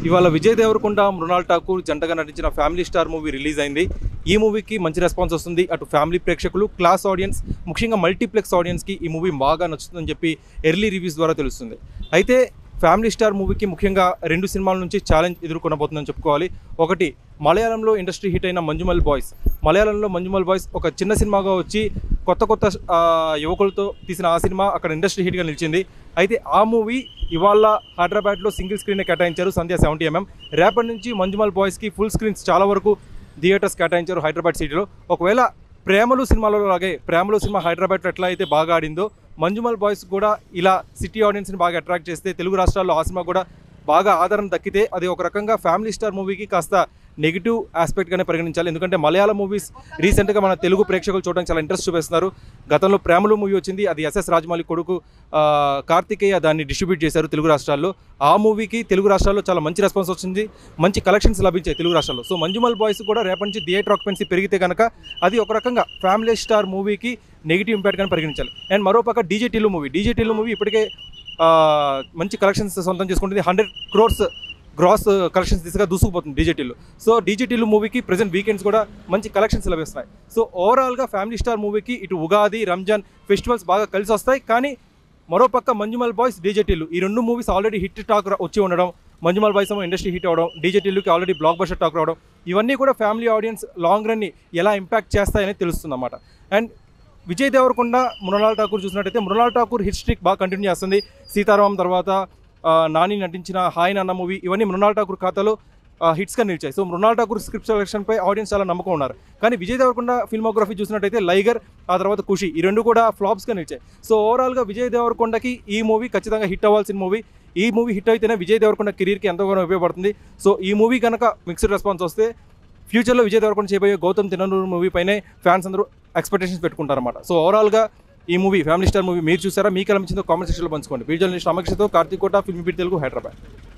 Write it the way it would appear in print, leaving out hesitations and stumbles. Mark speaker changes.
Speaker 1: ఇవాళ విజయ్ దేవరకొండ, మృణాల్ ఠాకూర్ జంటగా నటించిన ఫ్యామిలీ స్టార్ మూవీ రిలీజ్ అయింది. ఈ మూవీకి మంచి రెస్పాన్స్ వస్తుంది. అటు ఫ్యామిలీ ప్రేక్షకులు, క్లాస్ ఆడియన్స్, ముఖ్యంగా మల్టీప్లెక్స్ ఆడియన్స్కి ఈ మూవీ బాగా నచ్చుతుందని చెప్పి ఎర్లీ రివ్యూస్ ద్వారా తెలుస్తుంది. అయితే ఫ్యామిలీ స్టార్ మూవీకి ముఖ్యంగా 2 సినిమాల నుంచి ఛాలెంజ్ ఎదుర్కొనబోతుందని చెప్పుకోవాలి. ఒకటి, మలయాళంలో ఇండస్ట్రీ హిట్ అయిన మంజుమల్ బాయ్స్. మలయాళంలో మంజుమల్ బాయ్స్ ఒక చిన్న సినిమాగా వచ్చి కొత్త యువకులతో తీసిన ఆ సినిమా అక్కడ ఇండస్ట్రీ హిట్గా నిలిచింది. అయితే ఆ మూవీ ఇవాళ హైదరాబాద్లో సింగిల్ స్క్రీన్ కేటాయించారు సంధ్య 70mm. రేపటి నుంచి మంజుమల్ బాయ్స్కి ఫుల్ స్క్రీన్స్ చాలా వరకు థియేటర్స్ కేటాయించారు హైదరాబాద్ సిటీలో. ఒకవేళ ప్రేమలు సినిమాలో లాగే ప్రేమలు సినిమా హైదరాబాద్లో ఎట్లా అయితే బాగా ఆడిందో, మంజుమల్ బాయ్స్ కూడా ఇలా సిటీ ఆడియన్స్ని బాగా అట్రాక్ట్ చేస్తే, తెలుగు రాష్ట్రాల్లో ఆ సినిమా కూడా బాగా ఆదరణ దక్కితే అది ఒక రకంగా ఫ్యామిలీ స్టార్ మూవీకి కాస్త నెగిటివ్ ఆస్పెక్ట్గానే పరిగణించాలి. ఎందుకంటే మలయాళ మూవీస్ రీసెంట్గా మన తెలుగు ప్రేక్షకులు చూడడానికి చాలా ఇంట్రెస్ట్ చూపిస్తున్నారు. గతంలో ప్రేమలు మూవీ వచ్చింది, అది ఎస్ఎస్ రాజమౌళి కొడుకు కార్తికేయ దాన్ని డిస్ట్రిబ్యూట్ చేశారు తెలుగు రాష్ట్రాల్లో. ఆ మూవీకి తెలుగు రాష్ట్రాల్లో చాలా మంచి రెస్పాన్స్ వచ్చింది, మంచి కలెక్షన్స్ లభించాయి తెలుగు రాష్ట్రాల్లో. సో మంజుమల్ బాయ్స్ కూడా రేపటి నుంచి థియేటర్ ఆక్యుపెన్సీ పెరిగితే కనుక అది ఒక రకంగా ఫ్యామిలీ స్టార్ మూవీకి నెగిటివ్ ఇంపాక్ట్గానే పరిగణించాలి. అండ్ మరోపక్క డీజే టిల్లు మూవీ ఇప్పటికే మంచి కలెక్షన్స్ సొంతం చేసుకుంటుంది. 100 crores గ్రాస్ కలెక్షన్స్ దిశగా దూసుకుపోతుంది DJ Tillu. So DJ Tillu మూవీకి ప్రెజెంట్ వీకెండ్స్ కూడా మంచి కలెక్షన్స్ లభిస్తున్నాయి. సో ఓవరాల్గా ఫ్యామిలీ స్టార్ మూవీకి ఇటు ఉగాది, రంజాన్ ఫెస్టివల్స్ బాగా కలిసి వస్తాయి. కానీ మరోపక్క మంజుమల్ బాయ్స్, డీజే టిల్లు ఈ 2 మూవీస్ ఆల్రెడీ హిట్ టాక్ వచ్చి ఉండడం, మంజుమల్ బాయ్స్ ఏమో ఇండస్ట్రీ హిట్ అవ్వడం, డీజే టిల్లుకి ఆల్రెడీ బ్లాక్ బస్టర్ టాక్ రావడం, ఇవన్నీ కూడా ఫ్యామిలీ ఆడియన్స్ లాంగ్ రన్ని ఎలా ఇంపాక్ట్ చేస్తాయని తెలుస్తుంది అన్నమాట. అండ్ విజయ్ దేవరకొండ, మృణాల్ ఠాకూర్ చూసినట్టయితే మృణాల్ ఠాకూర్ హిట్ స్ట్రీక్ బాగా కంటిన్యూ చేస్తుంది. సీతారామం తర్వాత నాని నటించిన హాయ్ నాన్న మూవీ, ఇవన్నీ మృణాల్ ఠాకూర్ ఖాతాలో హిట్స్గా నిలిచాయి. సో మృణాల్ ఠాకూర్ స్క్రిప్ట్ సెలక్షన్పై ఆడియన్స్ చాలా నమ్మకం ఉన్నారు. కానీ విజయ్ దేవరకొండ ఫిల్మోగ్రఫీ చూసినట్టయితే లైగర్, ఆ తర్వాత ఖుషి, ఈ 2 కూడా ఫ్లాప్స్గా నిలిచాయి. సో ఓవరాల్గా విజయ్ దేవరకొండకి ఈ మూవీ ఖచ్చితంగా హిట్ అవ్వాల్సిన మూవీ. ఈ మూవీ హిట్ అయితేనే విజయ్ దేవరకొండ కెరీర్కి ఎంతగానో ఉపయోగపడుతుంది. సో ఈ మూవీ కనుక మిక్స్డ్ రెస్పాన్స్ వస్తే ఫ్యూచర్లో విజయ్ దేవరకొండ చేయబోయే గౌతమ్ తిన్ననూరు మూవీ పైనే ఫ్యాన్స్ అందరూ ఎక్స్పెక్టేషన్స్ పెట్టుకుంటారన్నమాట. సో ఓవరాల్గా ఈ మూవీ ఫ్యామిలీ స్టార్ మూవీ మీరు చూసారా? మీకు ఎలా నచ్చిందో కామెంట్ సెక్షన్లో పంచుకోండి. వీడియో జర్నలిస్ట్ అమక్షతో కార్తీక్ కోట, ఫిల్మ్ బీట్ తెలుగు, హైదరాబాద్.